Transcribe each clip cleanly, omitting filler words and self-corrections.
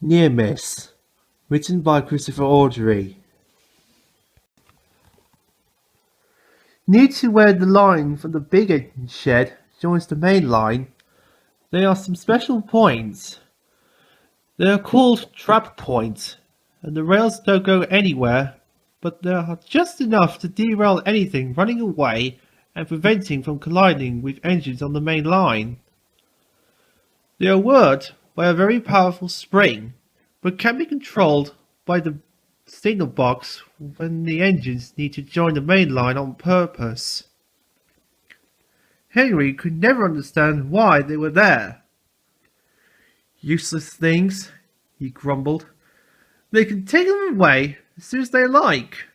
Near Miss, written by Christopher Audrey. Near to where the line from the big engine shed joins the main line, there are some special points. They are called trap points, and the rails don't go anywhere, but they are just enough to derail anything running away and preventing from colliding with engines on the main line. They are worked by a very powerful spring, but can be controlled by the signal box when the engines need to join the main line on purpose. Henry could never understand why they were there. Useless things, he grumbled. They can take them away as soon as they like.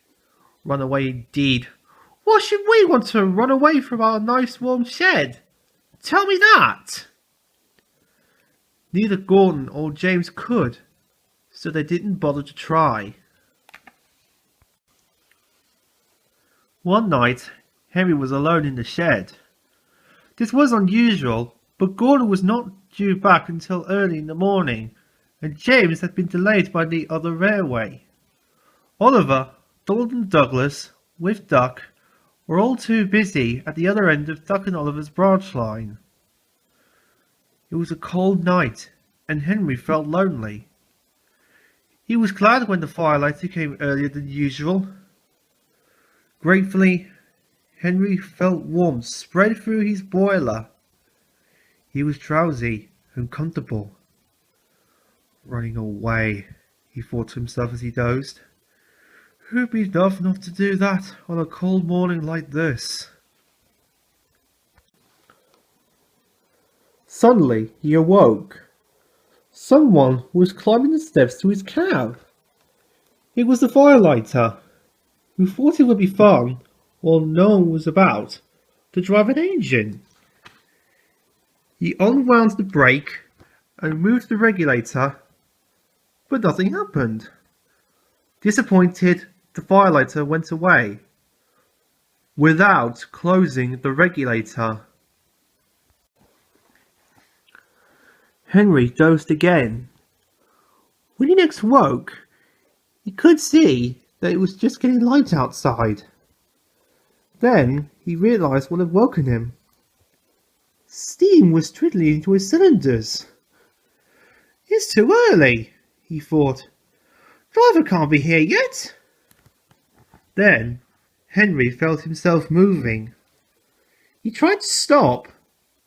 Run away indeed. Why should we want to run away from our nice warm shed? Tell me that! Neither Gordon or James could, so they didn't bother to try. One night, Henry was alone in the shed. This was unusual, but Gordon was not due back until early in the morning, and James had been delayed by the other railway. Oliver, Donald and Douglas, with Duck, were all too busy at the other end of Duck and Oliver's branch line. It was a cold night, and Henry felt lonely. He was glad when the firelighter came earlier than usual. Gratefully, Henry felt warmth spread through his boiler. He was drowsy and comfortable. Running away, he thought to himself as he dozed. Who'd be daft enough to do that on a cold morning like this? Suddenly he awoke. Someone was climbing the steps to his cab. It was the firelighter, who thought it would be fun, while no one was about, to drive an engine. He unwound the brake and moved the regulator, but nothing happened. Disappointed, the firelighter went away, without closing the regulator. Henry dozed again. When he next woke, he could see that it was just getting light outside. Then he realized what had woken him. Steam was trickling into his cylinders. It's too early, he thought. Driver can't be here yet. Then Henry felt himself moving. He tried to stop,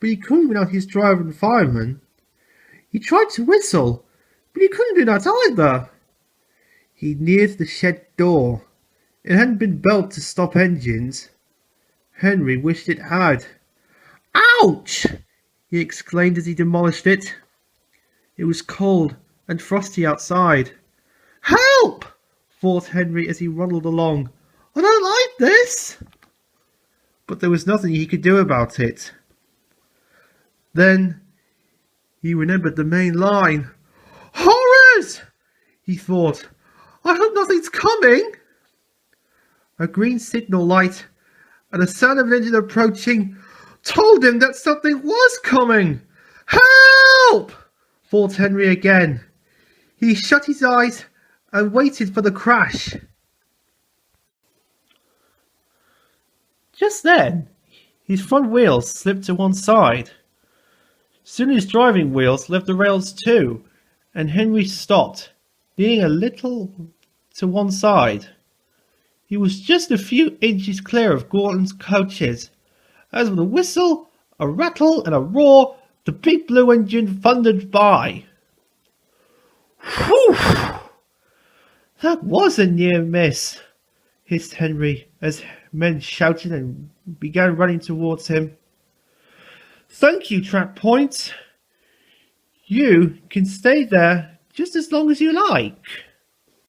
but he couldn't without his driver and fireman. He tried to whistle, but he couldn't do that either. He neared the shed door. It hadn't been built to stop engines. Henry wished it had. Ouch! He exclaimed as he demolished it. It was cold and frosty outside. Help! Thought Henry as he waddled along. I don't like this! But there was nothing he could do about it. Then he remembered the main line. Horrors! He thought. I hope nothing's coming. A green signal light and the sound of an engine approaching told him that something was coming. Help! Thought Henry again. He shut his eyes and waited for the crash. Just then, his front wheels slipped to one side. Soon his driving wheels left the rails too, and Henry stopped, leaning a little to one side. He was just a few inches clear of Gordon's coaches, as with a whistle, a rattle, and a roar, the big blue engine thundered by. Whew! That was a near miss, hissed Henry as men shouted and began running towards him. Thank you, Trap Point. You can stay there just as long as you like.